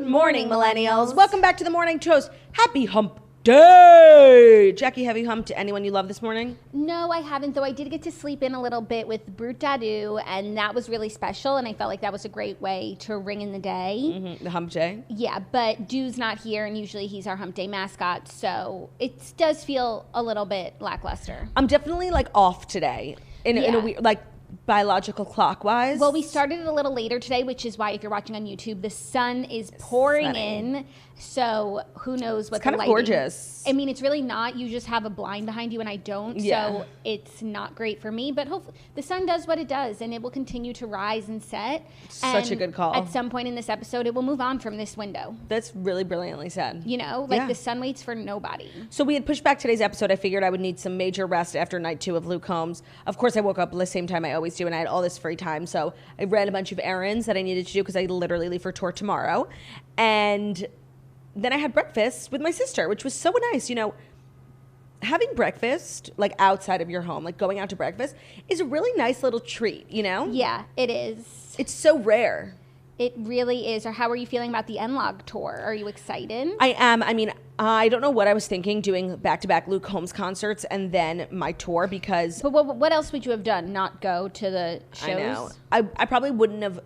Good morning, millennials. Welcome back to the Morning Toast. Happy Hump Day. Jackie, have you humped anyone you love this morning? No, I haven't, though I did get to sleep in a little bit with Brute Dadu, and that was really special, and I felt like that was a great way to ring in the day. Mm-hmm. The Hump Day? Yeah, but Du's not here, and usually he's our Hump Day mascot, so it does feel a little bit lackluster. I'm definitely off today in a weird, biological clockwise. Well, we started it a little later today, which is why if you're watching on YouTube, the sun is pouring in. So who knows what it's kind the of lighting. Gorgeous. I mean, it's really not. You just have a blind behind you, and I don't. Yeah. So it's not great for me. But hopefully, the sun does what it does, and it will continue to rise and set. Such a good call. At some point in this episode, it will move on from this window. That's really brilliantly said. You know, the sun waits for nobody. So we had pushed back today's episode. I figured I would need some major rest after night 2 of Luke Combs. Of course, I woke up the same time I always do, and I had all this free time. So I ran a bunch of errands that I needed to do because I literally leave for tour tomorrow. And then I had breakfast with my sister, which was so nice. You know, having breakfast, outside of your home, going out to breakfast, is a really nice little treat, you know? Yeah, it is. It's so rare. It really is. Or how are you feeling about the N-Log tour? Are you excited? I am. I mean, I don't know what I was thinking doing back-to-back Luke Combs concerts and then my tour because... But what else would you have done? Not go to the shows? I know. I probably wouldn't have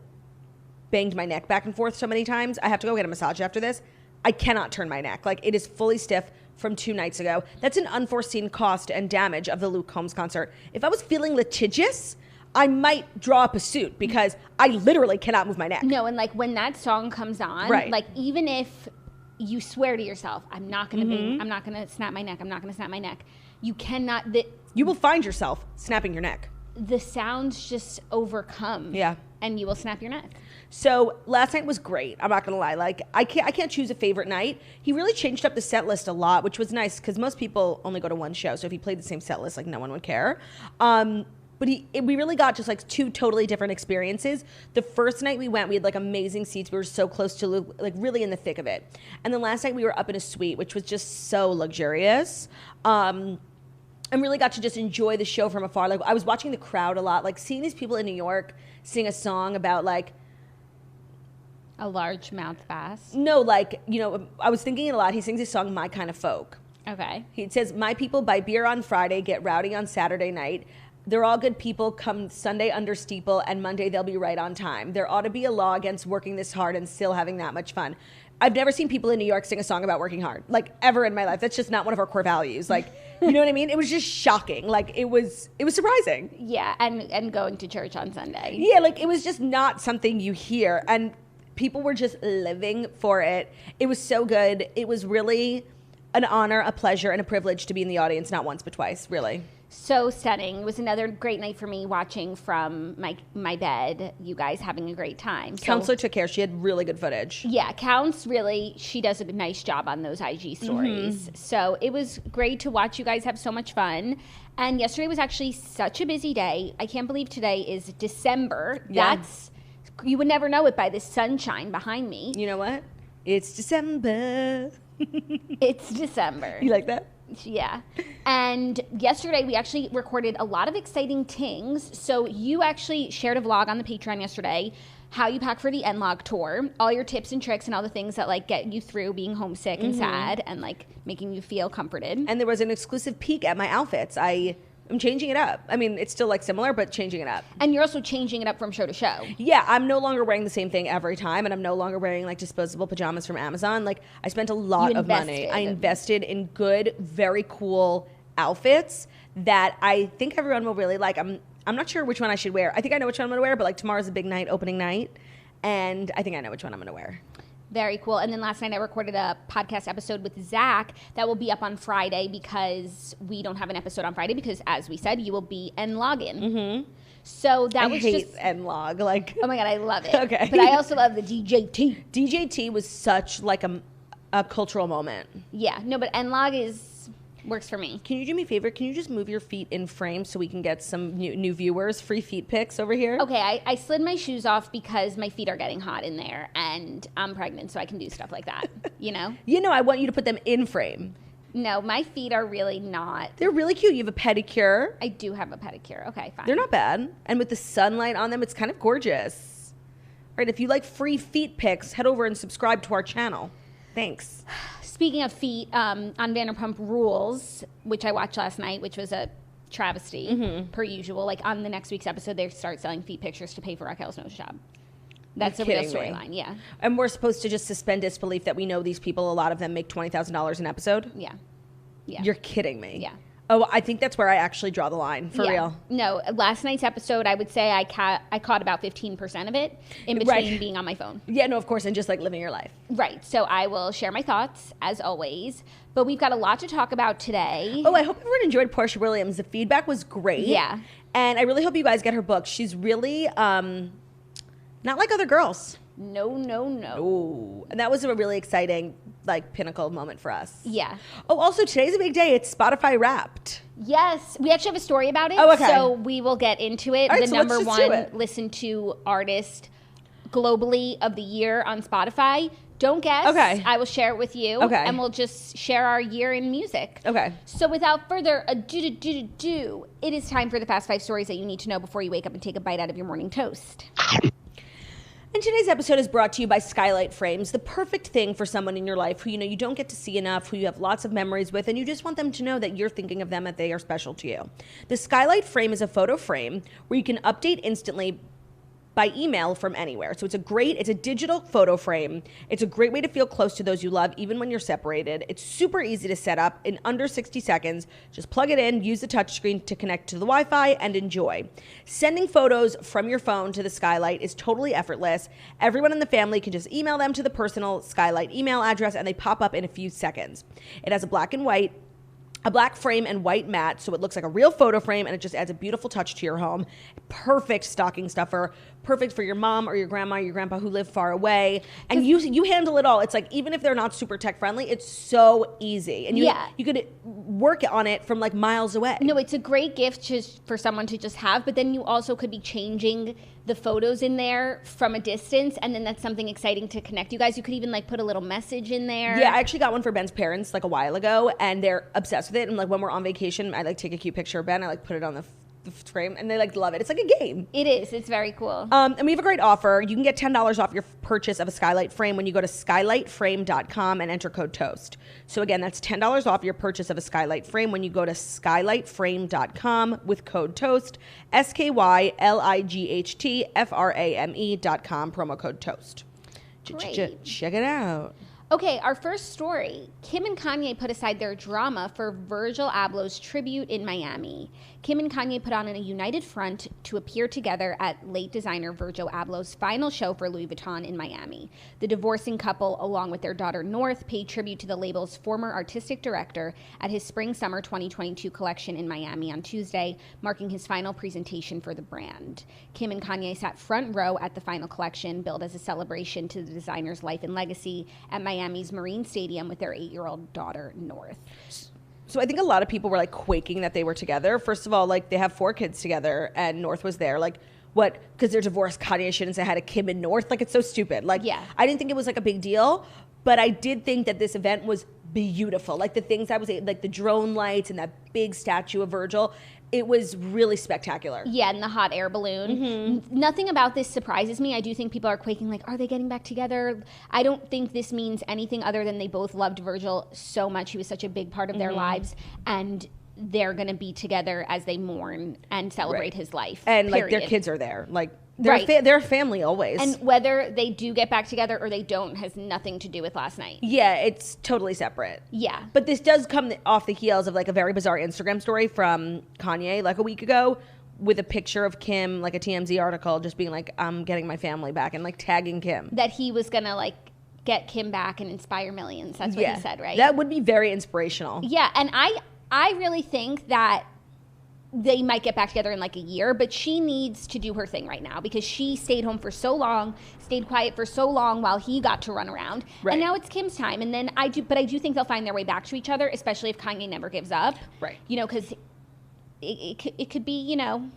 banged my neck back and forth so many times. I have to go get a massage after this. I cannot turn my neck. It is fully stiff from 2 nights ago. That's an unforeseen cost and damage of the Luke Combs concert. If I was feeling litigious, I might draw up a suit because I literally cannot move my neck. No, and when that song comes on, right. Even if you swear to yourself, I'm not going to bang, I'm not going to snap my neck, I'm not going to snap my neck. You cannot. You will find yourself snapping your neck. The sounds just overcome. Yeah. And you will snap your neck. So last night was great. I'm not gonna lie. I can't choose a favorite night. He really changed up the set list a lot, which was nice because most people only go to one show. So if he played the same set list, no one would care. But we really got just 2 totally different experiences. The first night we went, we had amazing seats. We were so close to really in the thick of it. And then last night we were up in a suite, which was just so luxurious. And really got to just enjoy the show from afar. I was watching the crowd a lot, seeing these people in New York sing a song about a largemouth bass. No, I was thinking it a lot. He sings his song, My Kind of Folk. Okay. He says, my people buy beer on Friday, get rowdy on Saturday night. They're all good people, come Sunday under steeple, and Monday they'll be right on time. There ought to be a law against working this hard and still having that much fun. I've never seen people in New York sing a song about working hard, ever in my life. That's just not one of our core values. You know what I mean? It was just shocking. It was surprising. Yeah, and going to church on Sunday. Yeah, it was just not something you hear. And people were just living for it. It was so good. It was really an honor, a pleasure, and a privilege to be in the audience, not once but twice, really. So stunning. It was another great night for me watching from my bed, you guys having a great time. Counselor took care. She had really good footage. Yeah, Counts really, she does a nice job on those IG stories. Mm-hmm. So it was great to watch you guys have so much fun. And yesterday was actually such a busy day. I can't believe today is December. Yeah. You would never know it by the sunshine behind me. You know what? It's December. It's December. You like that? Yeah. And yesterday we actually recorded a lot of exciting things. So you actually shared a vlog on the Patreon yesterday, how you pack for the N-Log tour, all your tips and tricks and all the things that get you through being homesick and sad and making you feel comforted. And there was an exclusive peek at my outfits. I'm changing it up. I mean, it's still similar, but changing it up. And you're also changing it up from show to show. Yeah, I'm no longer wearing the same thing every time, and I'm no longer wearing disposable pajamas from Amazon. I spent a lot of money. I invested in good, very cool outfits that I think everyone will really like. I'm not sure which one I should wear. I think I know which one I'm going to wear, but tomorrow's a big night, opening night, and I think I know which one I'm going to wear. Very cool. And then last night I recorded a podcast episode with Zach that will be up on Friday because we don't have an episode on Friday because, as we said, you will be N-logging. Mm-hmm. So that was just N-log. Oh my God, I love it. Okay. But I also love the DJT. DJT was such a cultural moment. Yeah. No, but N-log works for me. Can you do me a favor? Can you just move your feet in frame so we can get some new viewers? Free feet pics over here. Okay, I slid my shoes off because my feet are getting hot in there, and I'm pregnant, so I can do stuff like that. You know? I want you to put them in frame. No, my feet are really not. They're really cute. You have a pedicure. I do have a pedicure. Okay, fine. They're not bad. And with the sunlight on them, it's kind of gorgeous. Right, if you like free feet pics, head over and subscribe to our channel. Thanks. Speaking of feet, on Vanderpump Rules, which I watched last night, which was a travesty, per usual. Like, on the next week's episode, they start selling feet pictures to pay for Raquel's nose job. That's a real storyline, yeah. And we're supposed to just suspend disbelief that we know these people, a lot of them make $20,000 an episode? Yeah. You're kidding me. Yeah. Oh, I think that's where I actually draw the line, for real. No, last night's episode, I would say I caught about 15% of it in between being on my phone. Yeah, no, of course, and just like living your life. Right. So I will share my thoughts, as always. But we've got a lot to talk about today. Oh, I hope everyone enjoyed Portia Williams. The feedback was great. Yeah. And I really hope you guys get her book. She's really not like other girls. No. Oh, and that was a really exciting, like, pinnacle moment for us. Yeah. Oh, also, today's a big day. It's Spotify Wrapped. Yes. We actually have a story about it. Oh, okay. So we will get into it. All right, the so number let's just do one it. listened to artist globally of the year on Spotify. Don't guess. Okay. I will share it with you. Okay. And we'll just share our year in music. Okay. So without further ado, it is time for the fast 5 stories that you need to know before you wake up and take a bite out of your morning toast. And today's episode is brought to you by Skylight Frames, the perfect thing for someone in your life who you don't get to see enough, who you have lots of memories with, and you just want them to know that you're thinking of them, that they are special to you. The Skylight Frame is a photo frame where you can update instantly by email from anywhere. So it's a digital photo frame. It's a great way to feel close to those you love, even when you're separated. It's super easy to set up in under 60 seconds. Just plug it in, use the touchscreen to connect to the Wi-Fi, and enjoy. Sending photos from your phone to the Skylight is totally effortless. Everyone in the family can just email them to the personal Skylight email address, and they pop up in a few seconds. It has a black frame and white mat, so it looks like a real photo frame, and it just adds a beautiful touch to your home. Perfect stocking stuffer, perfect for your mom or your grandma or your grandpa who live far away. And you handle it all. It's like, even if they're not super tech friendly, it's so easy. And you could work on it from like miles away. No, it's a great gift just for someone to just have, but then you also could be changing the photos in there from a distance, and then that's something exciting to connect you guys. You could even like put a little message in there. Yeah, I actually got one for Ben's parents like a while ago, and they're obsessed with it. And like when we're on vacation, I like take a cute picture of Ben, I like put it on the frame, and they like love it. It's like a game. It is. It's very cool. And we have a great offer. You can get $10 off your purchase of a Skylight frame when you go to skylightframe.com and enter code TOAST. So again, that's $10 off your purchase of a Skylight frame when you go to skylightframe.com with code TOAST, SKYLIGHTFRAME.com, promo code TOAST. Great. Check it out. Okay, our first story. Kim and Kanye put aside their drama for Virgil Abloh's tribute in Miami. Kim and Kanye put on a united front to appear together at late designer Virgil Abloh's final show for Louis Vuitton in Miami. The divorcing couple, along with their daughter North, paid tribute to the label's former artistic director at his spring-summer 2022 collection in Miami on Tuesday, marking his final presentation for the brand. Kim and Kanye sat front row at the final collection, billed as a celebration to the designer's life and legacy at Miami's Marine Stadium with their 8-year-old daughter, North. So I think a lot of people were like quaking that they were together. First of all, like they have 4 kids together, and North was there. Like, what? Because they're divorced, Kanye shouldn't say hi to Kim and North. Like, it's so stupid. Like, yeah. I didn't think it was like a big deal, but I did think that this event was beautiful. Like the things I was like the drone lights and that big statue of Virgil. It was really spectacular. Yeah, and the hot air balloon. Mm-hmm. Nothing about this surprises me. I do think people are quaking, like, are they getting back together? I don't think this means anything other than they both loved Virgil so much. He was such a big part of their lives, and they're going to be together as they mourn and celebrate his life. And, like, their kids are there. Like, they're a family always. And whether they do get back together or they don't has nothing to do with last night. Yeah, it's totally separate. Yeah. But this does come off the heels of like a very bizarre Instagram story from Kanye like a week ago with a picture of Kim, like a TMZ article, just being like, I'm getting my family back, and like tagging Kim. That he was going to like get Kim back and inspire millions. That's what he said, right? That would be very inspirational. Yeah, and I really think that they might get back together in like a year, but she needs to do her thing right now because she stayed home for so long, stayed quiet for so long while he got to run around. Right. And now it's Kim's time. And then I do think they'll find their way back to each other, especially if Kanye never gives up. Right. You know, because it could be, you know,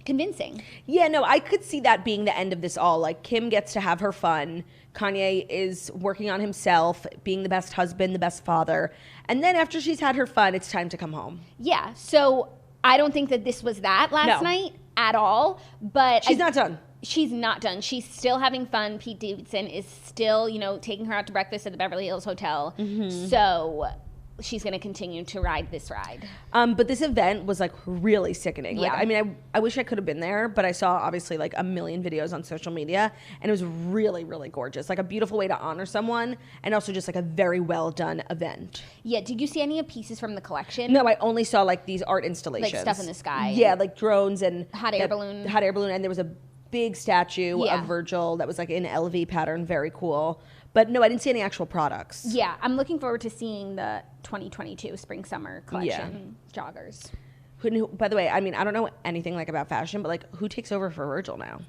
convincing. Yeah, no, I could see that being the end of this all. Like, Kim gets to have her fun. Kanye is working on himself, being the best husband, the best father. And then after she's had her fun, it's time to come home. Yeah, so I don't think that this was that last night at all. But she's not done. She's not done. She's still having fun. Pete Davidson is still, taking her out to breakfast at the Beverly Hills Hotel. So she's going to continue to ride this ride. But this event was like really sickening. Yeah. Like, I mean, I wish I could have been there, but I saw obviously like a million videos on social media, and it was really, really gorgeous. Like a beautiful way to honor someone, and also just like a very well done event. Yeah. Did you see any of pieces from the collection? No, I only saw like these art installations. Like stuff in the sky. Yeah, like drones and hot air balloon. Hot air balloon, and there was a big statue Yeah. of Virgil that was like in LV pattern, very cool. But no, I didn't see any actual products. Yeah, I'm looking forward to seeing the 2022 spring summer collection joggers. Who, by the way, I mean, I don't know anything like about fashion, but like who takes over for Virgil now?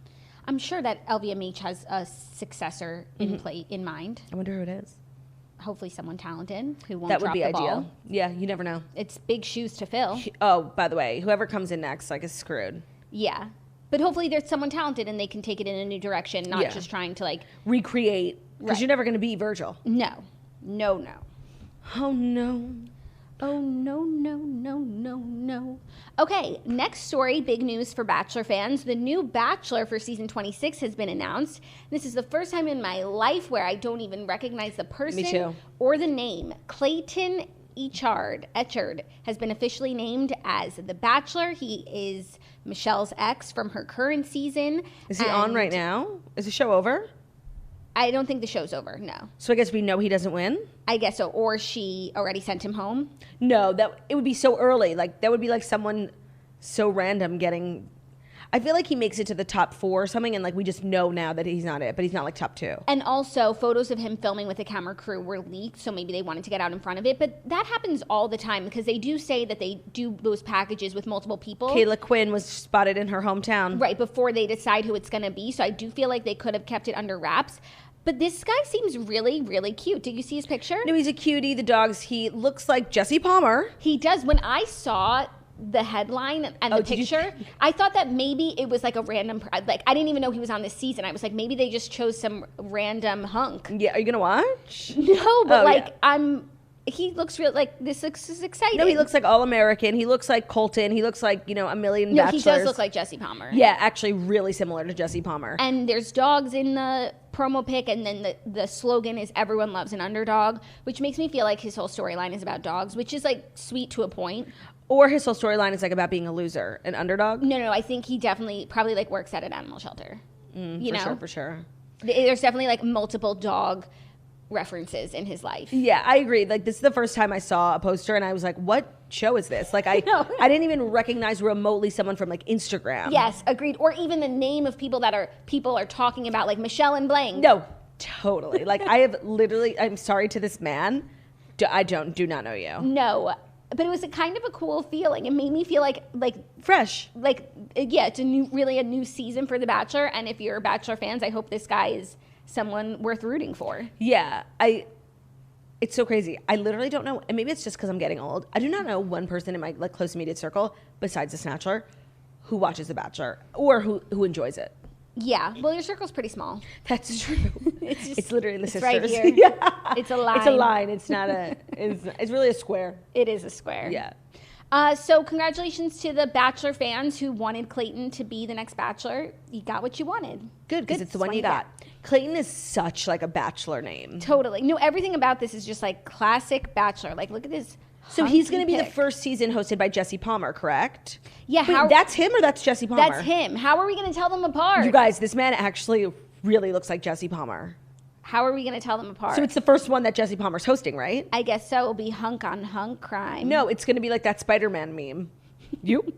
I'm sure that LVMH has a successor in mind. I wonder who it is. Hopefully someone talented who won't That would drop be the ideal. ball. Yeah, you never know. It's big shoes to fill. Oh, by the way, whoever comes in next like is screwed. Yeah. But hopefully there's someone talented and they can take it in a new direction, not Yeah. just trying to like Recreate, because Right. you're never going to be Virgil. no. Oh no. Oh, no. Okay, next story, big news for Bachelor fans. The new Bachelor for season 26 has been announced. This is the first time in my life where I don't even recognize the person Me too. or the name. Clayton Echard has been officially named as the Bachelor. He is Michelle's ex from her current season. Is he on right now? Is the show over? I don't think the show's over, no. So I guess we know he doesn't win? I guess so. Or she already sent him home. No, that it would be so early. Like that would be like someone so random getting. I feel like he makes it to the top 4 or something, and like we just know now that he's not it, but he's not like top 2. And also, photos of him filming with the camera crew were leaked, so maybe they wanted to get out in front of it. But that happens all the time because they do say that they do those packages with multiple people. Kayla Quinn was spotted in her hometown. Right, before they decide who it's going to be. So I do feel like they could have kept it under wraps. But this guy seems really, really cute. Did you see his picture? No, he's a cutie. The dogs. He looks like Jesse Palmer. He does. When I saw the headline and the picture, I thought that maybe it was like a random, like I didn't even know he was on this season. I was like, maybe they just chose some random hunk. Yeah, are you gonna watch? No, but yeah. He looks real, like this looks exciting. No, he looks like all American. He looks like Colton. He looks like, a million No, bachelors. he does look like Jesse Palmer. Yeah, actually really similar to Jesse Palmer. And there's dogs in the promo pic, and then the slogan is everyone loves an underdog, which makes me feel like his whole storyline is about dogs, which is like sweet to a point. Or his whole storyline is like about being a loser, an underdog. No, I think he definitely probably like works at an animal shelter. For sure. There's definitely like multiple dog references in his life. Yeah, I agree. Like this is the first time I saw a poster and I was like, what show is this? Like I didn't even recognize remotely someone from like Instagram. Yes, agreed. Or even the name of people people are talking about, like Michelle and Blank. No, totally. Like I have literally, I'm sorry to this man. I do not know you. No. But it was a kind of a cool feeling. It made me feel like fresh. Like, yeah, it's a new season for The Bachelor. And if you're Bachelor fans, I hope this guy is someone worth rooting for. Yeah, it's so crazy. I literally don't know, and maybe it's just because I'm getting old. I do not know one person in my like close immediate circle besides the Snatchler who watches The Bachelor or who enjoys it. Yeah, well, your circle's pretty small. That's true. It's literally the sisters. Right here. Yeah. It's a line. It's a line. It's not a. It's really a square. It is a square. Yeah. So congratulations to the Bachelor fans who wanted Clayton to be the next Bachelor. You got what you wanted. Good, because it's the one you got. Clayton is such like a Bachelor name. Totally. No, everything about this is just like classic Bachelor. Like, look at this. So he's going to be the first season hosted by Jesse Palmer, correct? Yeah. Wait, that's him or that's Jesse Palmer? That's him. How are we going to tell them apart? You guys, this man actually really looks like Jesse Palmer. How are we going to tell them apart? So it's the first one that Jesse Palmer's hosting, right? I guess so. It'll be hunk on hunk crime. No, it's going to be like that Spider-Man meme. You?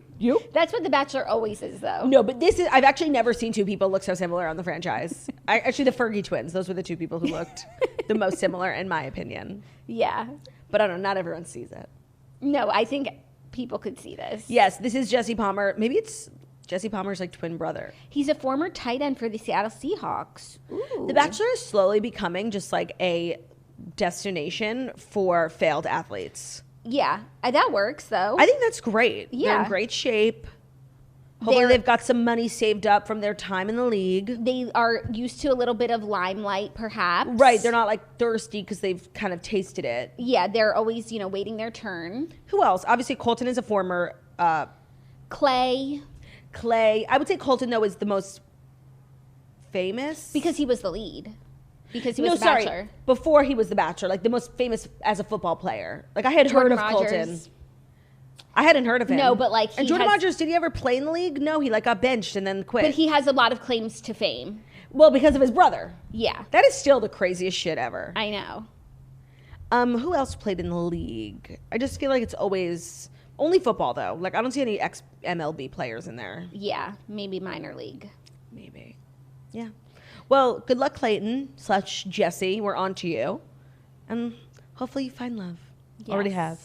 That's what The Bachelor always is, though. No, but I've actually never seen two people look so similar on the franchise. Actually, the Fergie twins, those were the two people who looked the most similar, in my opinion. Yeah. But I don't know, not everyone sees it. No, I think people could see this. Yes, this is Jesse Palmer. Maybe it's Jesse Palmer's like twin brother. He's a former tight end for the Seattle Seahawks. Ooh. The Bachelor is slowly becoming just like a destination for failed athletes. Yeah, that works though. I think that's great. Yeah. They're in great shape. Hopefully they've got some money saved up from their time in the league. They are used to a little bit of limelight, perhaps. Right, they're not like thirsty because they've kind of tasted it. Yeah, they're always, waiting their turn. Who else? Obviously, Colton is a former... Clay. I would say Colton, though, is the most famous? Because he was the lead. Because he was the Bachelor. Before he was the Bachelor, like the most famous as a football player. Like I had heard of Colton. I hadn't heard of him. No, but like and Jordan Rodgers, did he ever play in the league? No, he like got benched and then quit. But he has a lot of claims to fame. Well, because of his brother. Yeah. That is still the craziest shit ever. I know. Who else played in the league? I just feel like it's always only football though. Like I don't see any ex-MLB players in there. Yeah, maybe minor league. Maybe. Yeah. Well, good luck, Clayton / Jesse. We're on to you. And hopefully you find love. Yes. Already have.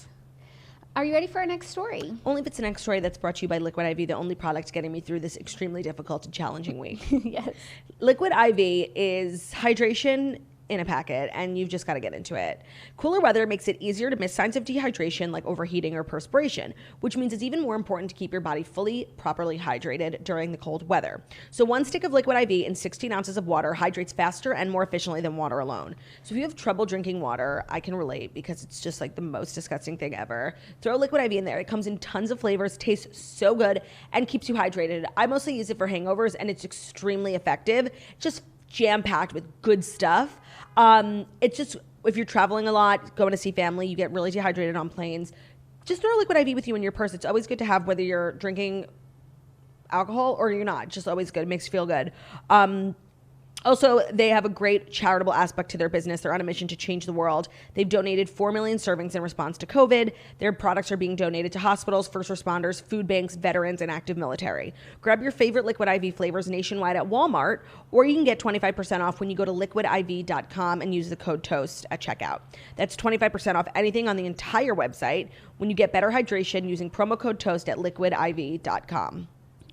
Are you ready for our next story? Only if it's an next story that's brought to you by Liquid IV, the only product getting me through this extremely difficult and challenging week. Yes. Liquid IV is hydration in a packet, and you've just got to get into it. Cooler weather makes it easier to miss signs of dehydration like overheating or perspiration, which means it's even more important to keep your body properly hydrated during the cold weather. So 1 stick of Liquid IV and 16 ounces of water hydrates faster and more efficiently than water alone. So if you have trouble drinking water, I can relate because it's just like the most disgusting thing ever. Throw Liquid IV in there. It comes in tons of flavors, tastes so good, and keeps you hydrated. I mostly use it for hangovers, and it's extremely effective. Just jam-packed with good stuff. It's just, if you're traveling a lot, going to see family, you get really dehydrated on planes, just throw Liquid IV with you in your purse. It's always good to have, whether you're drinking alcohol or you're not. Just always good. It makes you feel good. Also, they have a great charitable aspect to their business. They're on a mission to change the world. They've donated 4 million servings in response to COVID. Their products are being donated to hospitals, first responders, food banks, veterans, and active military. Grab your favorite Liquid IV flavors nationwide at Walmart, or you can get 25% off when you go to liquidiv.com and use the code TOAST at checkout. That's 25% off anything on the entire website when you get better hydration using promo code TOAST at liquidiv.com.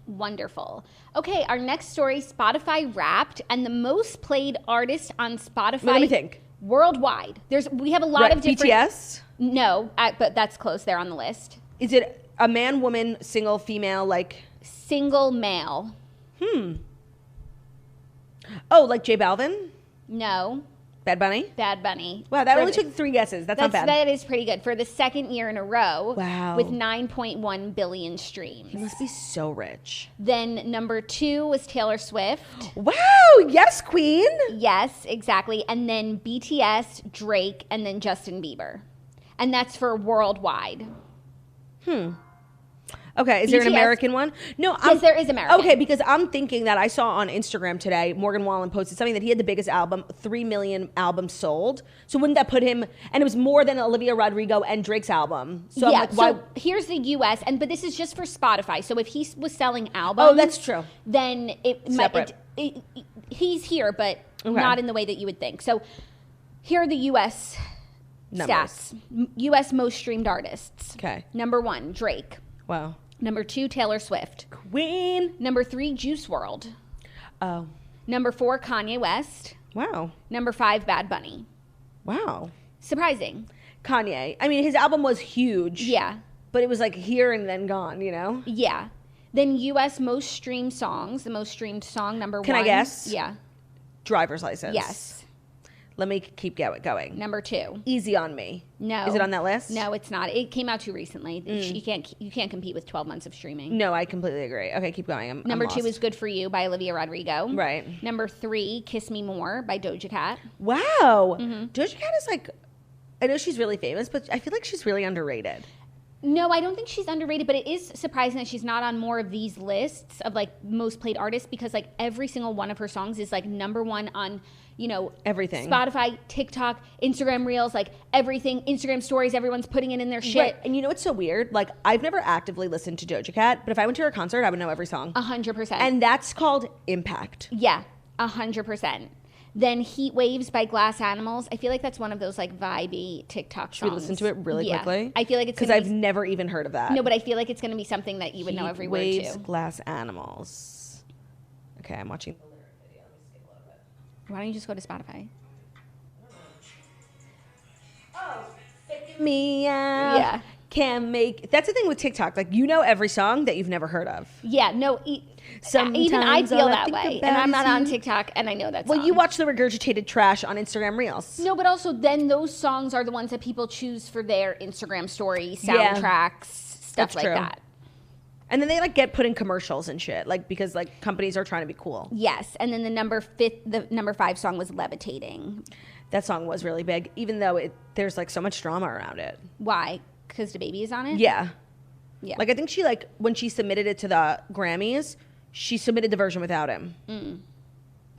Wonderful. Okay, our next story, Spotify Wrapped, and the most played artist on Spotify. Let me think. Worldwide. We have a lot of different. BTS? No, but that's close there on the list. Is it a man, woman, single, female, like? Single male. Oh, like J Balvin? No. Bad Bunny? Bad Bunny. Wow, that only took 3 guesses. That's not bad. That is pretty good. For the second year in a row. Wow. With 9.1 billion streams. He must be so rich. Then number 2 was Taylor Swift. Wow, yes, queen. Yes, exactly. And then BTS, Drake, and then Justin Bieber. And that's for worldwide. Okay, is there an American one? No, yes, there is American. Okay, because I'm thinking that I saw on Instagram today, Morgan Wallen posted something that he had the biggest album, 3 million albums sold. So wouldn't that put him, and it was more than Olivia Rodrigo and Drake's album. So yeah, I'm like, why? So here's the US, but this is just for Spotify. So if he was selling albums. Oh, that's true. Then he's here, but not in the way that you would think. So here are the US numbers. Stats. US most streamed artists. Okay. Number 1, Drake. Wow. Number 2, Taylor Swift. Queen. Number 3, Juice WRLD. Oh. Number 4, Kanye West. Wow. Number 5, Bad Bunny. Wow. Surprising. Kanye. I mean, his album was huge. Yeah. But it was like here and then gone, you know? Yeah. Then US most streamed songs. The most streamed song, number 1. Can I guess? Yeah. Driver's License. Yes. Let me keep going. Number 2. Easy on Me. No. Is it on that list? No, it's not. It came out too recently. You can't compete with 12 months of streaming. No, I completely agree. Okay, keep going. Number I'm 2 lost. is Good For You by Olivia Rodrigo. Right. Number 3, Kiss Me More by Doja Cat. Wow. Doja Cat is like, I know she's really famous, but I feel like she's really underrated. No, I don't think she's underrated, but it is surprising that she's not on more of these lists of like most played artists, because like every single one of her songs is like number 1 on, everything. Spotify, TikTok, Instagram Reels, like everything, Instagram stories, everyone's putting it in their shit. Right. And you know what's so weird? Like, I've never actively listened to Doja Cat, but if I went to her concert, I would know every song. 100%. And that's called impact. Yeah, 100%. Then Heat Waves by Glass Animals. I feel like that's one of those like vibey TikTok songs. Should we listen to it really quickly? I feel like it's because I've never even heard of that. No, but I feel like it's going to be something that you would know every word to. Heat Waves, Glass Animals. Okay, I'm watching the lyric video. Let me skip a little bit. Why don't you just go to Spotify? Oh, fake me out. Yeah. Can't make. That's the thing with TikTok. Like, you know every song that you've never heard of. Yeah, no. Sometimes even I feel all I that think way, about and I'm is not on you. TikTok, and I know that. Well, you watch the regurgitated trash on Instagram Reels. No, but also then those songs are the ones that people choose for their Instagram story, soundtracks, stuff That's like true. that. And then they like get put in commercials and shit, like because like companies are trying to be cool. Yes, and then the number 5 song was Levitating. That song was really big, even though there's like so much drama around it. Why? Because DaBaby is on it? Yeah. Yeah. Like I think she like when she submitted it to the Grammys, she submitted the version without him.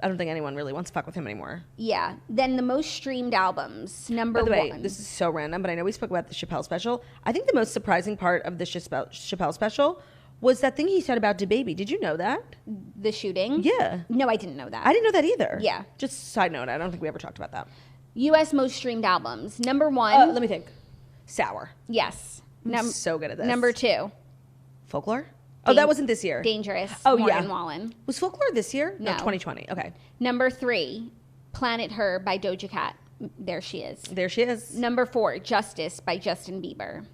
I don't think anyone really wants to fuck with him anymore. Yeah. Then the most streamed albums. Number 1. By the way, this is so random, but I know we spoke about the Chappelle special. I think the most surprising part of the Chappelle special was that thing he said about DaBaby. Did you know that? The shooting? Yeah. No, I didn't know that. I didn't know that either. Yeah. Just side note, I don't think we ever talked about that. U.S. most streamed albums. Number 1. Let me think. Sour. Yes. I'm so good at this. Number 2. Folklore? Oh, that wasn't this year. Dangerous. Oh, Morgan yeah. Wallen. Was Folklore this year? No. 2020. Okay. Number 3. Planet Her by Doja Cat. There she is. There she is. Number 4. Justice by Justin Bieber.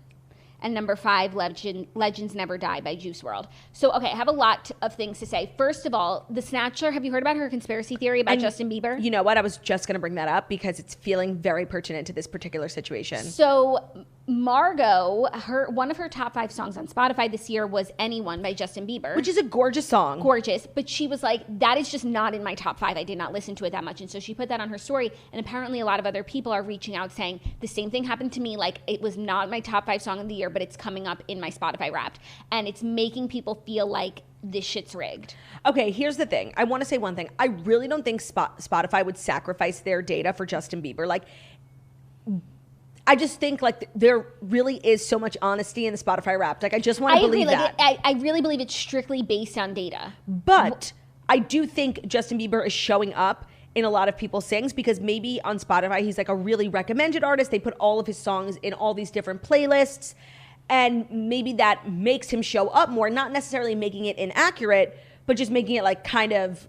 And number 5, Legends Never Die by Juice WRLD. So, okay, I have a lot of things to say. First of all, The Snatcher, have you heard about her conspiracy theory about Justin Bieber? You know what? I was just going to bring that up because it's feeling very pertinent to this particular situation. So, Margot, one of her top 5 songs on Spotify this year was Anyone by Justin Bieber. Which is a gorgeous song. Gorgeous. But she was like, that is just not in my top 5. I did not listen to it that much. And so she put that on her story. And apparently a lot of other people are reaching out saying, the same thing happened to me. Like, it was not my top 5 song of the year, but it's coming up in my Spotify Wrapped. And it's making people feel like this shit's rigged. Okay, here's the thing. I want to say one thing. I really don't think Spotify would sacrifice their data for Justin Bieber. Like, I just think like there really is so much honesty in the Spotify Wrapped. Like I just want to believe that. I really believe it's strictly based on data. But I do think Justin Bieber is showing up in a lot of people's things because maybe on Spotify he's like a really recommended artist. They put all of his songs in all these different playlists, and maybe that makes him show up more. Not necessarily making it inaccurate, but just making it like kind of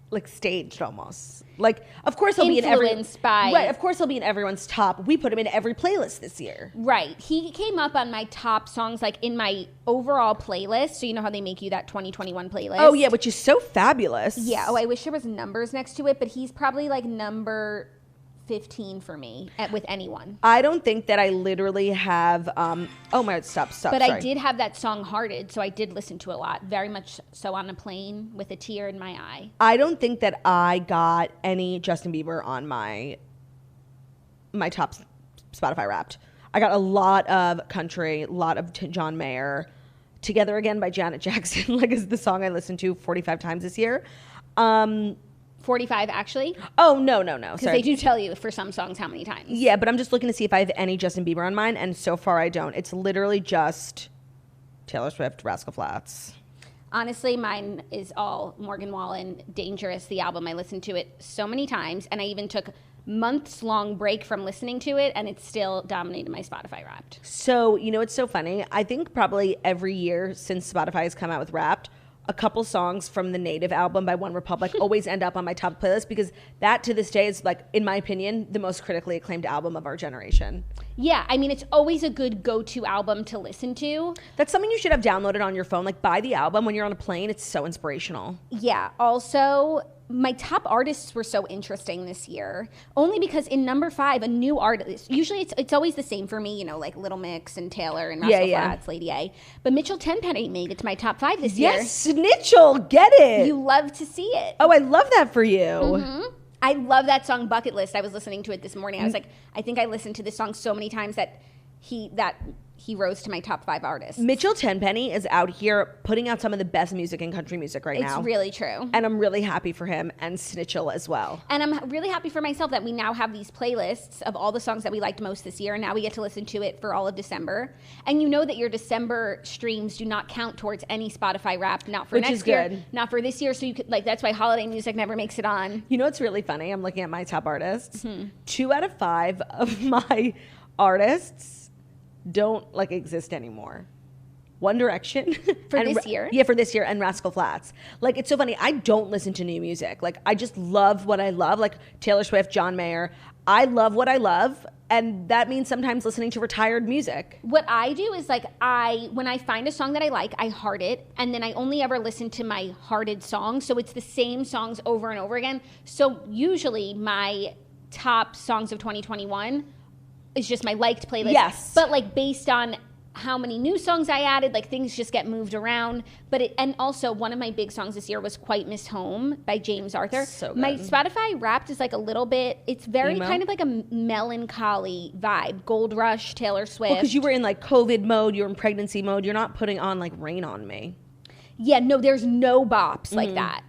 like staged almost. Like, of course he'll be in of course he'll be in everyone's top. We put him in every playlist this year. Right. He came up on my top songs, like in my overall playlist. So you know how they make you that 2021 playlist? Oh yeah, which is so fabulous. Yeah. Oh, I wish there was numbers next to it, but he's probably like number 15 for me with Anyone. I don't think that I literally have oh my stop But sorry. I did have that song Hearted, so I did listen to a lot, very much so on a plane with a tear in my eye. I don't think that I got any Justin Bieber on my top Spotify Wrapped. I got a lot of country, a lot of John Mayer. Together Again by Janet Jackson, like is the song I listened to 45 times this year. 45 actually? Oh, no. Because they do tell you for some songs how many times. Yeah, but I'm just looking to see if I have any Justin Bieber on mine, and so far I don't. It's literally just Taylor Swift, Rascal Flatts. Honestly, mine is all Morgan Wallen, Dangerous, the album. I listened to it so many times, and I even took months-long break from listening to it, and it's still dominated my Spotify Wrapped. So, you know, it's so funny. I think probably every year since Spotify has come out with Wrapped, a couple songs from the Native album by One Republic always end up on my top playlist because that to this day is like, in my opinion, the most critically acclaimed album of our generation. Yeah, I mean, it's always a good go-to album to listen to. That's something you should have downloaded on your phone. Like buy the album when you're on a plane. It's so inspirational. Yeah, also my top artists were so interesting this year, only because in number 5, a new artist. Usually it's always the same for me, you know, like Little Mix and Taylor and Rascal Flatts, Lady A. But Mitchell Tenpenny made it to my top 5 this year. Yes, Snitchell, get it. You love to see it. Oh, I love that for you. Mm-hmm. I love that song Bucket List. I was listening to it this morning. I was like, I think I listened to this song so many times that he rose to my top 5 artists. Mitchell Tenpenny is out here putting out some of the best music in country music right now. It's really true. And I'm really happy for him and Snitchell as well. And I'm really happy for myself that we now have these playlists of all the songs that we liked most this year. And now we get to listen to it for all of December. And you know that your December streams do not count towards any Spotify Wrapped, not for next year, not for this year. So you could, like, that's why holiday music never makes it on. You know what's really funny? I'm looking at my top artists. 2 out of 5 of my artists don't like exist anymore. One Direction for this year. Yeah, for this year, and Rascal Flatts. Like, it's so funny. I don't listen to new music. Like, I just love what I love. Like Taylor Swift, John Mayer. I love what I love, and that means sometimes listening to retired music. What I do is like when I find a song that I like, I heart it, and then I only ever listen to my hearted songs. So it's the same songs over and over again. So usually my top songs of 2021 is just my liked playlist. Yes. But like based on how many new songs I added. Like, things just get moved around. And also, one of my big songs this year was Quite Miss Home by James Arthur. So good. My Spotify Wrapped is like a little bit, it's very Emo? kind of like a melancholy vibe. Gold Rush, Taylor Swift. Well, because you were in like COVID mode, you're in pregnancy mode. You're not putting on like Rain on Me. Yeah, no, there's no bops like that.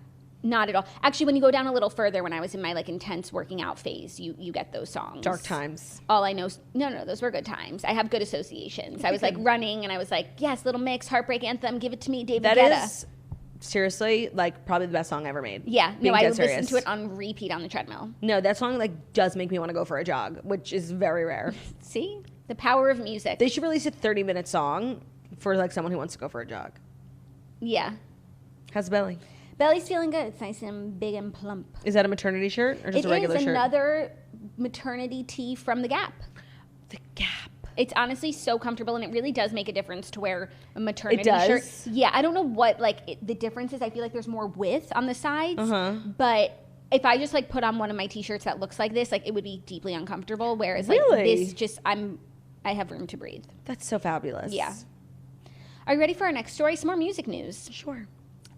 Not at all. Actually, when you go down a little further, when I was in my like intense working out phase, you get those songs. Dark Times. All I know, no, those were good times. I have good associations. I was like running, and I was like, yes, Little Mix, Heartbreak Anthem, give it to me, David Guetta. That is seriously like probably the best song ever made. Yeah, Being no, I dead would serious. listen to it on repeat on the treadmill. No, that song like does make me want to go for a jog, which is very rare. See, the power of music. They should release a 30-minute song for like someone who wants to go for a jog. Yeah, How's the belly? belly's feeling good. It's nice and big and plump. Is that a maternity shirt or just a regular It is shirt? another maternity tee from The Gap. The Gap. It's honestly so comfortable, and it really does make a difference to wear a maternity It does? shirt. Yeah, I don't know what the difference is. I feel like there's more width on the sides, but if I just like put on one of my t-shirts that looks like this, like it would be deeply uncomfortable. Whereas like Really? this, just I have room to breathe. That's so fabulous. Yeah. Are you ready for our next story? Some more music news. Sure.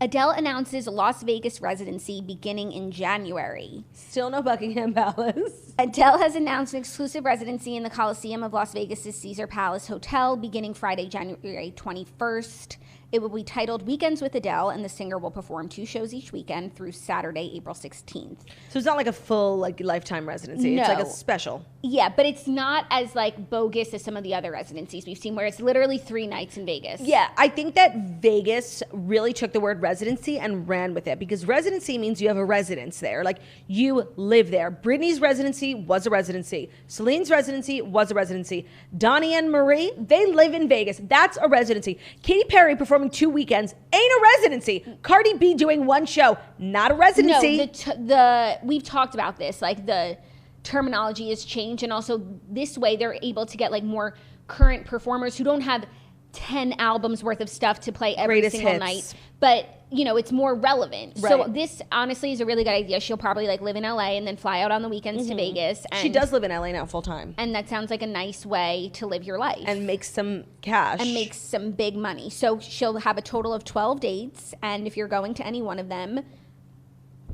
Adele announces Las Vegas residency beginning in January. Still no Buckingham Palace. Adele has announced an exclusive residency in the Coliseum of Las Vegas' Caesar Palace Hotel beginning Friday, January 21st. It will be titled Weekends with Adele, and the singer will perform 2 shows each weekend through Saturday, April 16th. So it's not like a full like lifetime residency. No. It's like a special. Yeah, but it's not as like bogus as some of the other residencies we've seen, where it's literally 3 nights in Vegas. Yeah, I think that Vegas really took the word residency and ran with it, because residency means you have a residence there. Like, you live there. Britney's residency was a residency. Celine's residency was a residency. Donnie and Marie, they live in Vegas. That's a residency. Katy Perry performing 2 weekends ain't a residency. Cardi B doing 1 show, not a residency. No, we've talked about this. Like, the terminology has changed, and also this way they're able to get like more current performers who don't have 10 albums worth of stuff to play every Greatest single hits. night, but you know, it's more relevant. So Right. this honestly is a really good idea. She'll probably like live in LA and then fly out on the weekends to Vegas. And, She does live in LA now full time and that sounds like a nice way to live your life and makes some cash. and makes some big money. So she'll have a total of 12 dates, and if you're going to any one of them,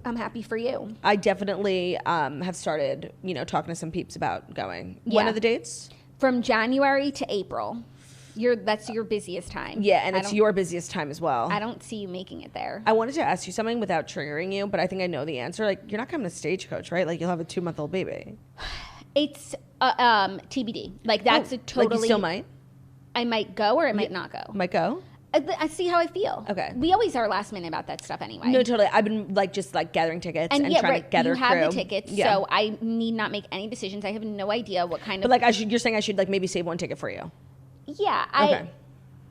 I'm happy for you. I definitely have started, talking to some peeps about going. When Yeah. are the dates? From January to April. That's your busiest time. Yeah, and I it's don't- your busiest time as well. I don't see you making it there. I wanted to ask you something without triggering you, but I think I know the answer. Like, you're not coming to Stagecoach, right? Like, you'll have a 2-month-old baby. It's TBD. Like, that's a totally. Like, you still might? I might go or I might not go. Might go? I see how I feel. Okay. We always are last minute about that stuff anyway. No, totally. I've been, just gathering tickets and yeah, trying right. to gather You have crew. the tickets, Yeah. so I need not make any decisions. I have no idea what kind But, of. you're saying I should, maybe save 1 ticket for you. Yeah, Okay.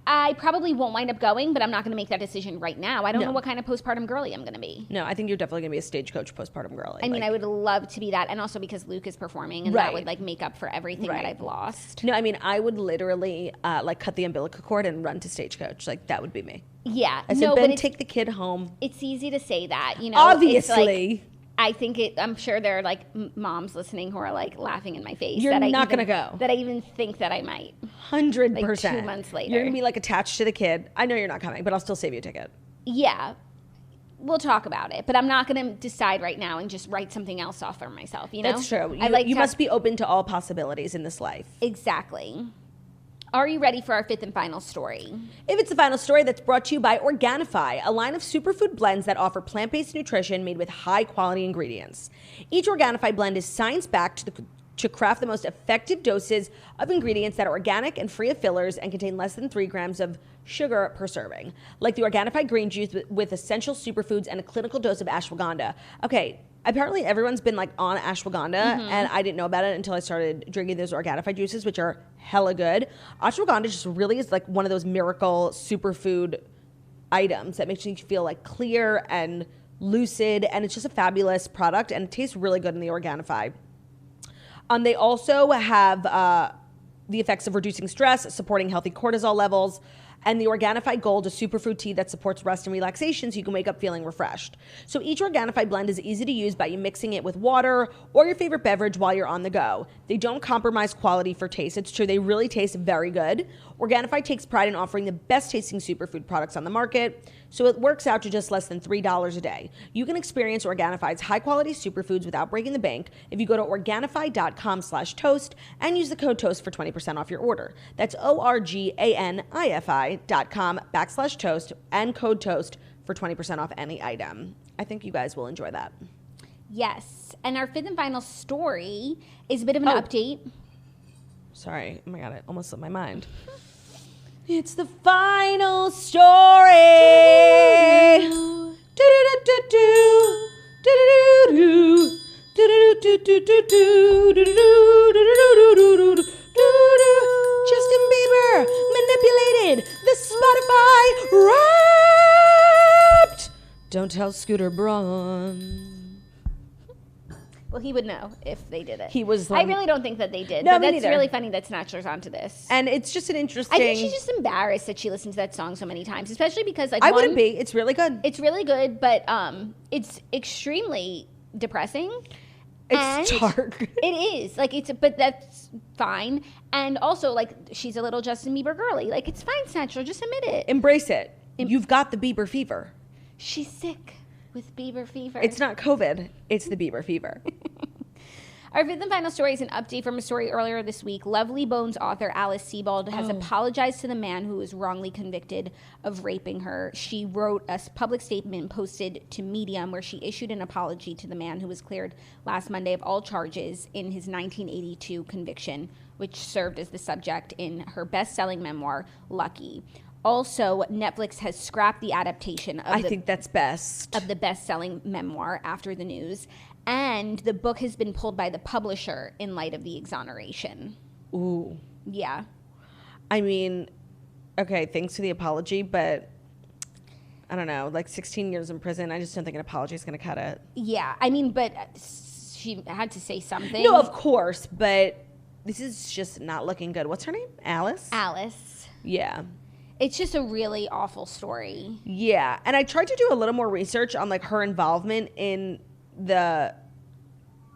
I probably won't wind up going, but I'm not going to make that decision right now. I don't No. know what kind of postpartum girly I'm going to be. No, I think you're definitely going to be a Stagecoach postpartum girl. I mean, I would love to be that, and also because Luke is performing, and Right. that would make up for everything Right. that I've lost. No, I mean, I would literally cut the umbilical cord and run to Stagecoach. Like, that would be me. Yeah, I said, no, Ben, but take the kid home. it's easy to say that, It's Obviously. I think I'm sure there are moms listening who are laughing in my face. You're that I not even- gonna go. That I even think that I might. 100%. 2 months later. You're going to be attached to the kid. I know you're not coming, but I'll still save you a ticket. Yeah, we'll talk about it, but I'm not going to decide right now and just write something else off for myself. That's true. I like you to must be open to all possibilities in this life. exactly. Are you ready for our 5th and final story? If it's the final story, that's brought to you by Organifi, a line of superfood blends that offer plant-based nutrition made with high-quality ingredients. Each Organifi blend is science-backed to craft the most effective doses of ingredients that are organic and free of fillers and contain less than 3 grams of sugar per serving, like the Organifi green juice with essential superfoods and a clinical dose of ashwagandha. Okay, apparently everyone's been on ashwagandha, and I didn't know about it until I started drinking those Organifi juices, which are hella good. Ashwagandha just really is one of those miracle superfood items that makes you feel clear and lucid, and it's just a fabulous product, and it tastes really good in the Organifi. They also have the effects of reducing stress, supporting healthy cortisol levels, And the Organifi Gold, a superfood tea that supports rest and relaxation so you can wake up feeling refreshed. So each Organifi blend is easy to use by you mixing it with water or your favorite beverage while you're on the go. They don't compromise quality for taste. It's true, they really taste very good. Organifi takes pride in offering the best tasting superfood products on the market, so it works out to just less than $3 a day. You can experience Organifi's high quality superfoods without breaking the bank if you go to Organifi.com/toast and use the code TOAST for 20% off your order. That's ORGANIFI.com/toast and code TOAST for 20% off any item. I think you guys will enjoy that. Yes. And our fifth and final story is a bit of an update. Sorry. Oh my God, it almost slipped my mind. It's the final story. Justin Bieber manipulated the Spotify Wrapped. Don't tell Scooter Braun. Well, he would know if they did it. He was. I really don't think that they did. No, but me that's neither. really funny that Snatcher's onto this. And it's just an interesting. I think she's just embarrassed that she listened to that song so many times, especially because like I wouldn't be. It's really good. It's really good, but it's extremely depressing. It's dark. It is but that's fine. And also, like, she's a little Justin Bieber girly. Like, it's fine, Snatcher. Just admit it. Embrace it. You've got the Bieber fever. She's sick with Bieber fever. It's not COVID. It's the Bieber fever. Our fifth and final story is an update from a story earlier this week. Lovely Bones author Alice Sebold has apologized to the man who was wrongly convicted of raping her. She wrote a public statement posted to Medium where she issued an apology to the man who was cleared last Monday of all charges in his 1982 conviction, which served as the subject in her best-selling memoir, Lucky. Also, Netflix has scrapped the adaptation of I think that's best. Of the best-selling memoir after the news. And the book has been pulled by the publisher in light of the exoneration. Ooh. Yeah. I mean, okay, thanks for the apology, but I don't know, like 16 years in prison, I just don't think an apology is going to cut it. Yeah. I mean, but she had to say something. No, of course, but this is just not looking good. What's her name? Alice? Alice. Yeah. It's just a really awful story. Yeah. And I tried to do a little more research on like her involvement in the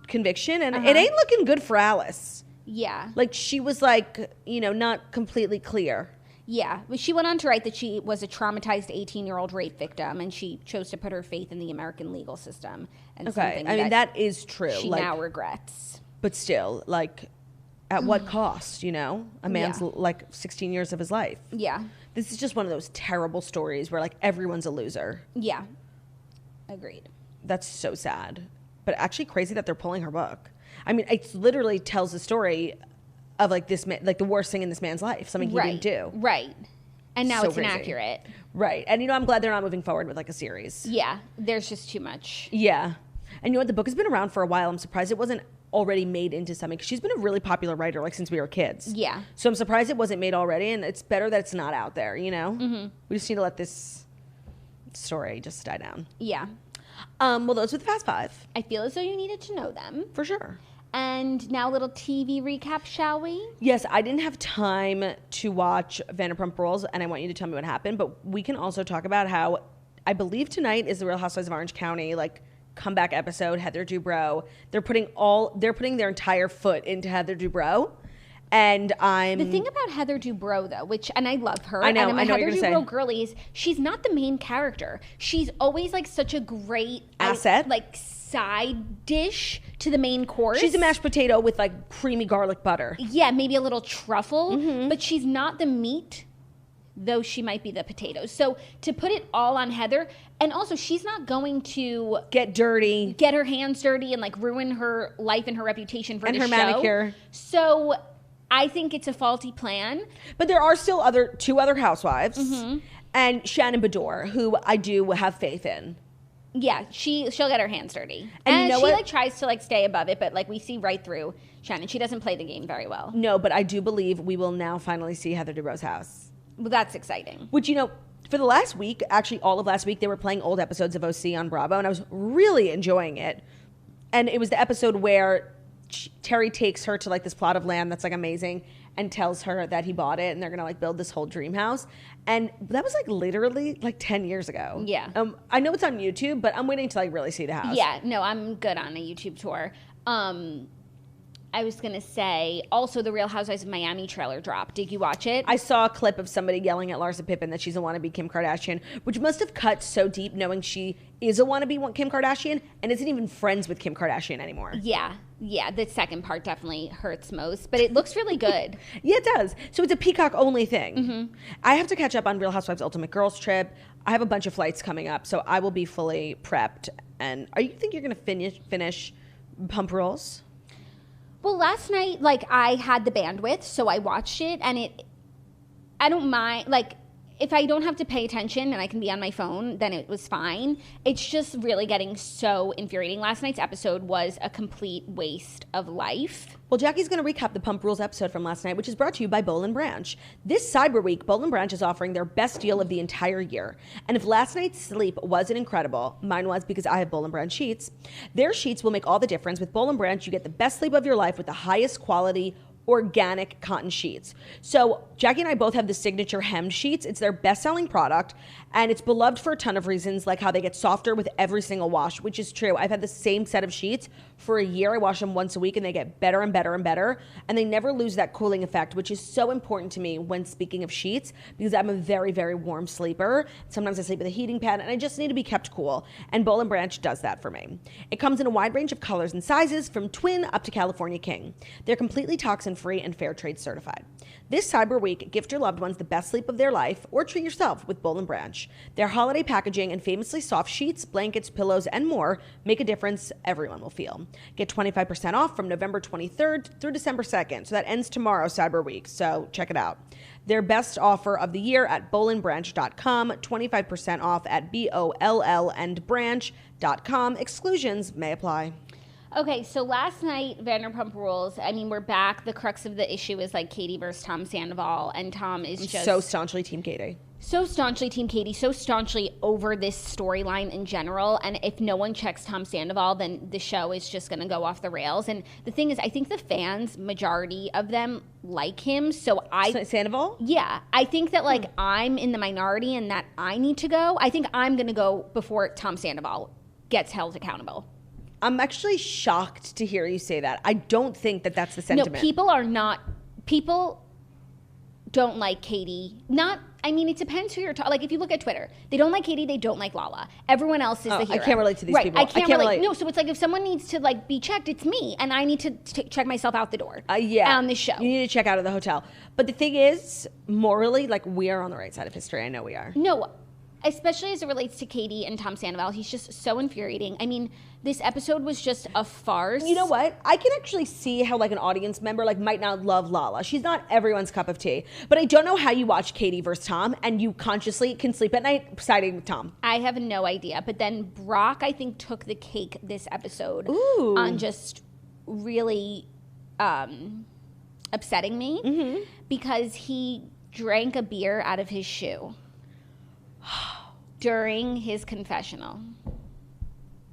conviction, and it ain't looking good for Alice. Yeah. Like, she was like, not completely clear. Yeah. But she went on to write that she was a traumatized 18-year-old rape victim, and she chose to put her faith in the American legal system. And okay. I mean, that is true. She now regrets. But still, like, at what cost, A man's, like, 16 years of his life. Yeah. This is just one of those terrible stories where, like, everyone's a loser. Yeah. Agreed. That's so sad. But actually crazy that they're pulling her book. I mean, it literally tells the story of, like, this man, like, the worst thing in this man's life. Something he didn't do. Right. And now So it's crazy. inaccurate. Right. And, I'm glad they're not moving forward with, like, a series. Yeah. There's just too much. Yeah. And you know what? The book has been around for a while. I'm surprised it wasn't already made into something. 'Cause she's been a really popular writer, like, since we were kids. Yeah. So I'm surprised it wasn't made already. And it's better that it's not out there, Mm-hmm. We just need to let this story just die down. Yeah. Well, those were the Fast Five. I feel as though you needed to know them. For sure. And now a little TV recap, shall we? Yes, I didn't have time to watch Vanderpump Rules, and I want you to tell me what happened. But we can also talk about how I believe tonight is the Real Housewives of Orange County, like, comeback episode. Heather Dubrow. They're putting their entire foot into Heather Dubrow. And The thing about Heather Dubrow, though, and I love her. I know, and I know what Heather you're gonna Dubrow say. girly is she's not the main character. She's always like such a great asset, like side dish to the main course. She's a mashed potato with like creamy garlic butter. Yeah, maybe a little truffle, Mm-hmm. but she's not the meat, though she might be the potatoes. So to put it all on Heather, and also she's not going to get dirty, get her hands dirty, and like ruin her life and her reputation for and the her show. manicure. So I think it's a faulty plan. But there are still two other housewives, Mm-hmm. and Shannon Bedore, who I do have faith in. Yeah, she'll get her hands dirty, And you know she what? like tries to like stay above it, but like we see right through Shannon. She doesn't play the game very well. No, but I do believe we will now finally see Heather Dubrow's house. Well, that's exciting. Which, for the last week, actually all of last week, they were playing old episodes of OC on Bravo, and I was really enjoying it. And it was the episode where Terry takes her to like this plot of land that's like amazing, and tells her that he bought it and they're gonna like build this whole dream house. And that was like literally like 10 years ago. Yeah. I know it's on YouTube, but I'm waiting to like really see the house. Yeah, no, I'm good on a YouTube tour. I was going to say, also the Real Housewives of Miami trailer dropped. Did you watch it? I saw a clip of somebody yelling at Larsa Pippen that she's a wannabe Kim Kardashian, which must have cut so deep knowing she is a wannabe Kim Kardashian and isn't even friends with Kim Kardashian anymore. Yeah, the second part definitely hurts most, but it looks really good. Yeah, it does. So it's a Peacock only thing. Mm-hmm. I have to catch up on Real Housewives Ultimate Girls Trip. I have a bunch of flights coming up, so I will be fully prepped. And you think you're going to finish Pump Rules? Well, last night, like, I had the bandwidth, so I watched it, and I don't mind, like, if I don't have to pay attention and I can be on my phone, then it was fine. It's just really getting so infuriating. Last night's episode was a complete waste of life. Well, Jackie's going to recap the Pump Rules episode from last night, which is brought to you by Boll & Branch. This Cyber Week, Boll & Branch is offering their best deal of the entire year. And if last night's sleep wasn't incredible, mine was because I have Boll & Branch sheets. Their sheets will make all the difference. With Boll & Branch, you get the best sleep of your life with the highest quality organic cotton sheets. So Jackie and I both have the signature hem sheets. It's their best-selling product, and it's beloved for a ton of reasons, like how they get softer with every single wash, which is true. I've had the same set of sheets for a year. I wash them once a week, and they get better and better and better, and they never lose that cooling effect, which is so important to me when speaking of sheets, because I'm a very, very warm sleeper. Sometimes I sleep with a heating pad, and I just need to be kept cool, and Boll & Branch does that for me. It comes in a wide range of colors and sizes, from twin up to California King. They're completely toxin-free and fair trade certified. This Cyber Week, gift your loved ones the best sleep of their life, or treat yourself with Boll & Branch. Their holiday packaging and famously soft sheets, blankets, pillows, and more make a difference everyone will feel. Get 25% off from November 23rd through December 2nd. So that ends tomorrow, Cyber Week. So check it out. Their best offer of the year at bollandbranch.com, 25% off at BOLL and branch.com. Exclusions may apply. Okay, so last night, Vanderpump Rules, I mean, we're back. The crux of the issue is like Katie versus Tom Sandoval, and Tom is just so staunchly Team Katie. So staunchly Team Katie, so staunchly over this storyline in general. And if no one checks Tom Sandoval, then the show is just going to go off the rails. And the thing is, I think the fans, majority of them, like him. So Sandoval? Yeah. I think that, like, I'm in the minority and that I need to go. I think I'm going to go before Tom Sandoval gets held accountable. I'm actually shocked to hear you say that. I don't think that that's the sentiment. No, people don't like Katie. I mean, it depends who you're talking. Like, if you look at Twitter, they don't like Katie, they don't like Lala. Everyone else is the hero. I can't relate to these people. I can't relate. No, so it's like if someone needs to, like, be checked, it's me, and I need to check myself out the door. Yeah. On this show. You need to check out of the hotel. But the thing is, morally, like, we are on the right side of history. I know we are. No, especially as it relates to Katie and Tom Sandoval. He's just so infuriating. I mean, this episode was just a farce. You know what? I can actually see how, like, an audience member, like, might not love Lala. She's not everyone's cup of tea. But I don't know how you watch Katie versus Tom and you consciously can sleep at night siding with Tom. I have no idea. But then Brock, I think, took the cake this episode on just really upsetting me because he drank a beer out of his shoe during his confessional.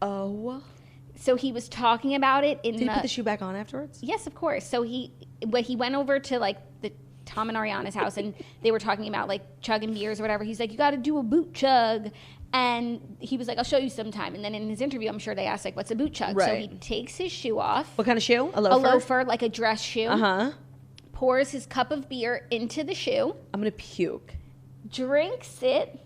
Oh. So he was talking about it in Did he put the shoe back on afterwards? Yes, of course. So he went over to, like, the Tom and Ariana's house, and they were talking about, like, chugging beers or whatever. He's like, you got to do a boot chug. And he was like, I'll show you sometime. And then in his interview, I'm sure they asked, like, what's a boot chug? Right. So he takes his shoe off. What kind of shoe? A loafer? A loafer, like a dress shoe. Uh-huh. Pours his cup of beer into the shoe. I'm going to puke. Drinks it,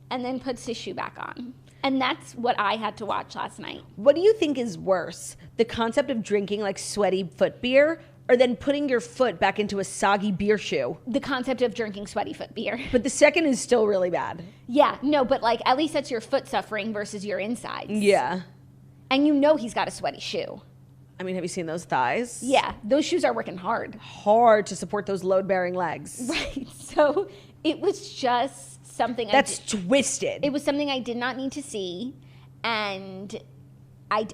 and then puts his shoe back on. And that's what I had to watch last night. What do you think is worse? The concept of drinking, like, sweaty foot beer, or then putting your foot back into a soggy beer shoe? The concept of drinking sweaty foot beer. But the second is still really bad. Yeah, no, but, like, at least that's your foot suffering versus your insides. Yeah. And you know he's got a sweaty shoe. I mean, have you seen those thighs? Yeah, those shoes are working hard. Hard to support those load-bearing legs. Right, so it was just something that's twisted. It was something I did not need to see, and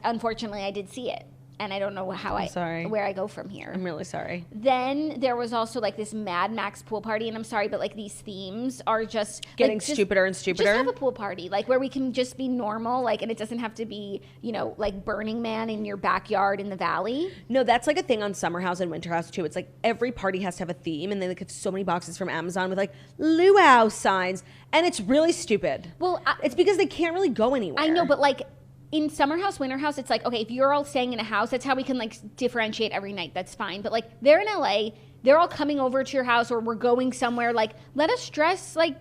unfortunately I did see it. and I don't know where I go from here. I'm really sorry. Then there was also like this Mad Max pool party, and I'm sorry, but like these themes are just getting stupider and stupider. Just have a pool party, like where we can just be normal, like, and it doesn't have to be, you know, like Burning Man in your backyard in the valley. No, that's like a thing on Summer House and Winter House too. It's like every party has to have a theme, and they like get so many boxes from Amazon with like luau signs, and it's really stupid. Well, it's because they can't really go anywhere. I know, but like in Summer House, Winter House, it's like, okay, if you're all staying in a house, that's how we can like differentiate every night. That's fine. But like they're in LA, they're all coming over to your house, or we're going somewhere. Like, let us dress like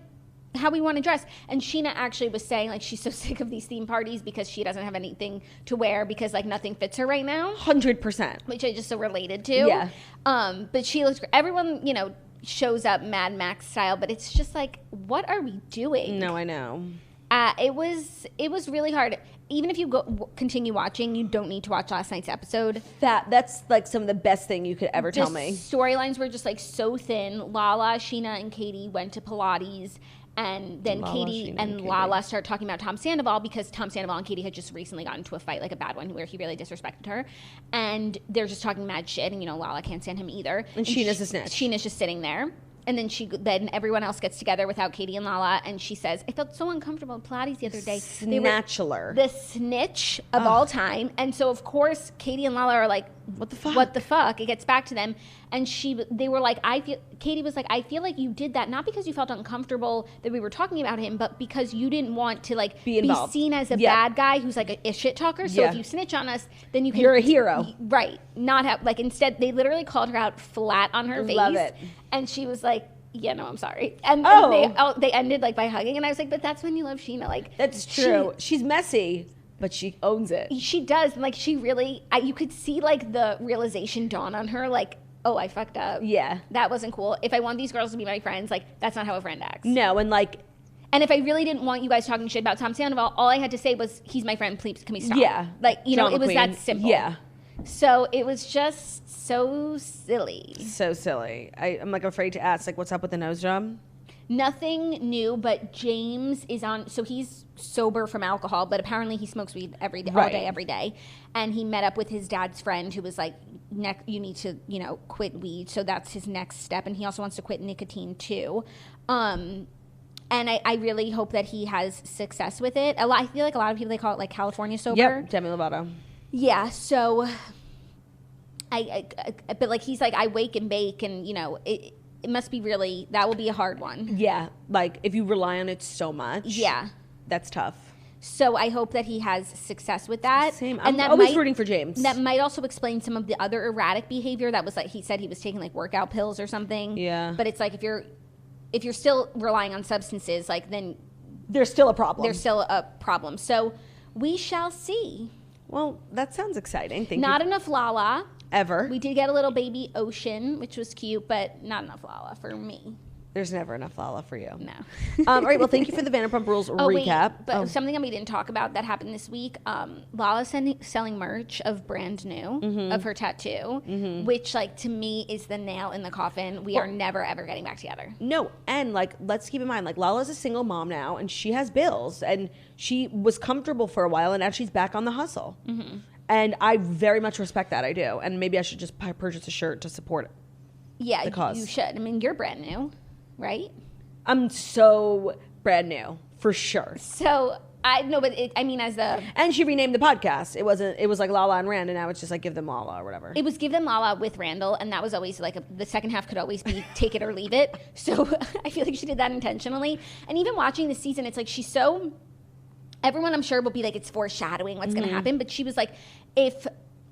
how we want to dress. And Sheena actually was saying like she's so sick of these theme parties because she doesn't have anything to wear because like nothing fits her right now. 100%. Which I just so related to. Yeah. But she looks great. Everyone, you know, shows up Mad Max style, but it's just like, what are we doing? No, I know. It was really hard. Even if you continue watching, you don't need to watch last night's episode. That's like some of the best thing you could ever tell me. Storylines were just like so thin. Lala, Sheena, and Katie went to Pilates, and then Katie and Lala start talking about Tom Sandoval because Tom Sandoval and Katie had just recently gotten into a fight, like a bad one, where he really disrespected her. And they're just talking mad shit, and you know Lala can't stand him either. And Sheena's a snitch. Sheena's just sitting there. And then everyone else gets together without Katie and Lala, and she says, I felt so uncomfortable at Pilates the other day. Snatchler. The snitch of all time. And so, of course, Katie and Lala are like, what the fuck? What the fuck? It gets back to them. And they were like, Katie was like, I feel like you did that, not because you felt uncomfortable that we were talking about him, but because you didn't want to like be seen as a bad guy who's like a shit talker. So if you snitch on us, then you're a hero. Right. Not have, like, instead, they literally called her out flat on her face. Love it. And she was like, yeah, no, I'm sorry. And they ended like by hugging. And I was like, but that's when you love Sheena. Like, that's true. She's messy, but she owns it. She does. Like, she really, you could see like the realization dawn on her. Like, oh, I fucked up. Yeah. That wasn't cool. If I want these girls to be my friends, like, that's not how a friend acts. No, and like. And if I really didn't want you guys talking shit about Tom Sandoval, all I had to say was, he's my friend, please, can we stop? Yeah. Like, you know, it was that simple. Yeah. So it was just so silly. So silly. I'm like afraid to ask, like, what's up with the nose job? Nothing new, but James is on, so he's sober from alcohol, but apparently he smokes weed every day, all day, every day. And he met up with his dad's friend who was like, you need to, you know, quit weed. So that's his next step. And he also wants to quit nicotine too. And I really hope that he has success with it. I feel like a lot of people, they call it like California sober. Yep, Demi Lovato. Yeah, so but like he's like, I wake and bake, and you know, it must be really, that will be a hard one. Yeah, like if you rely on it so much. Yeah. That's tough. So I hope that he has success with that. Same. I'm always rooting for James. That might also explain some of the other erratic behavior that was like, he said he was taking like workout pills or something. Yeah. But it's like, if you're still relying on substances, like then there's still a problem. There's still a problem. So we shall see. Well, that sounds exciting. Thank you. Not enough Lala. Ever. We did get a little baby Ocean, which was cute, but not enough Lala for me. There's never enough Lala for you. No. All right, well, thank you for the Vanderpump Rules recap. But something that we didn't talk about that happened this week, Lala's selling merch of Brand New, of her tattoo, which, like, to me is the nail in the coffin. We are never, ever getting back together. No, and, like, let's keep in mind, like, Lala's a single mom now, and she has bills, and she was comfortable for a while, and now she's back on the hustle. And I very much respect that. I do. And maybe I should just purchase a shirt to support it. Yeah, the cause. You should. I mean, you're brand new, right? I'm so brand new, for sure. So, I know, but I mean, and she renamed the podcast. It was like Lala and Rand, and now it's just like Give Them Lala or whatever. It was Give Them Lala with Randall, and that was always like, the second half could always be Take It or Leave It. So, I feel like she did that intentionally. And even watching this season, it's like she's so... Everyone, I'm sure, will be like, it's foreshadowing what's going to happen. But she was like, if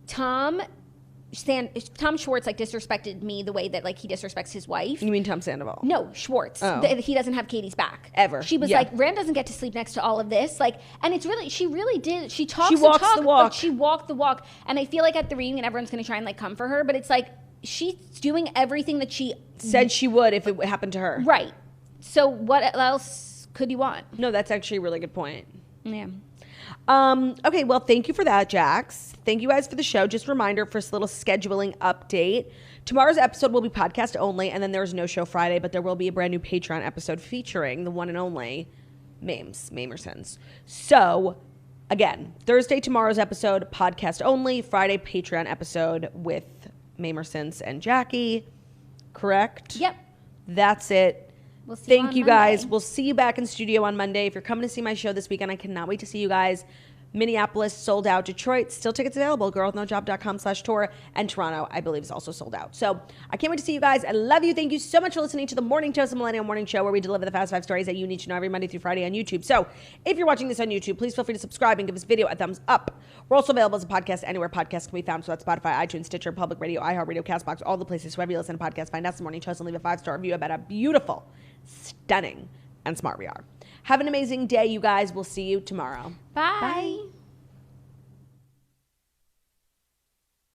Tom Schwartz like disrespected me the way that like he disrespects his wife. You mean Tom Sandoval? No, Schwartz. Oh. He doesn't have Katie's back ever. She was like, Rand doesn't get to sleep next to all of this. Like, and it's really, she really did. She talks the talk, the walk. But she walked the walk. And I feel like at the reunion, everyone's going to try and like come for her. But it's like, she's doing everything that she said she would if it happened to her. Right. So what else could you want? No, that's actually a really good point. Yeah. Okay, well, thank you for that, Jax. Thank you guys for the show. Just a reminder for a little scheduling update. Tomorrow's episode will be podcast only, and then there's no show Friday, but there will be a brand new Patreon episode featuring the one and only Mamersons. So Again, Thursday, tomorrow's episode, podcast only. Friday, Patreon episode with Mamersons and Jackie. Correct? Yep. That's it. We'll see Thank you guys. Monday. We'll see you back in studio on Monday. If you're coming to see my show this weekend, I cannot wait to see you guys. Minneapolis sold out. Detroit, still tickets available. girlwithnojob.com/tour. And Toronto, I believe, is also sold out. So I can't wait to see you guys. I love you. Thank you so much for listening to the Morning Toast, the Millennial Morning Show, where we deliver the fast 5 stories that you need to know every Monday through Friday on YouTube. So if you're watching this on YouTube, please feel free to subscribe and give this video a thumbs up. We're also available as a podcast anywhere podcasts can be found. So that's Spotify, iTunes, Stitcher, Public Radio, iHeartRadio, CastBox, all the places. Wherever you listen to podcasts, find us the Morning Toast and leave a 5-star review about how beautiful, stunning, and smart we are. Have an amazing day, you guys. We'll see you tomorrow. Bye.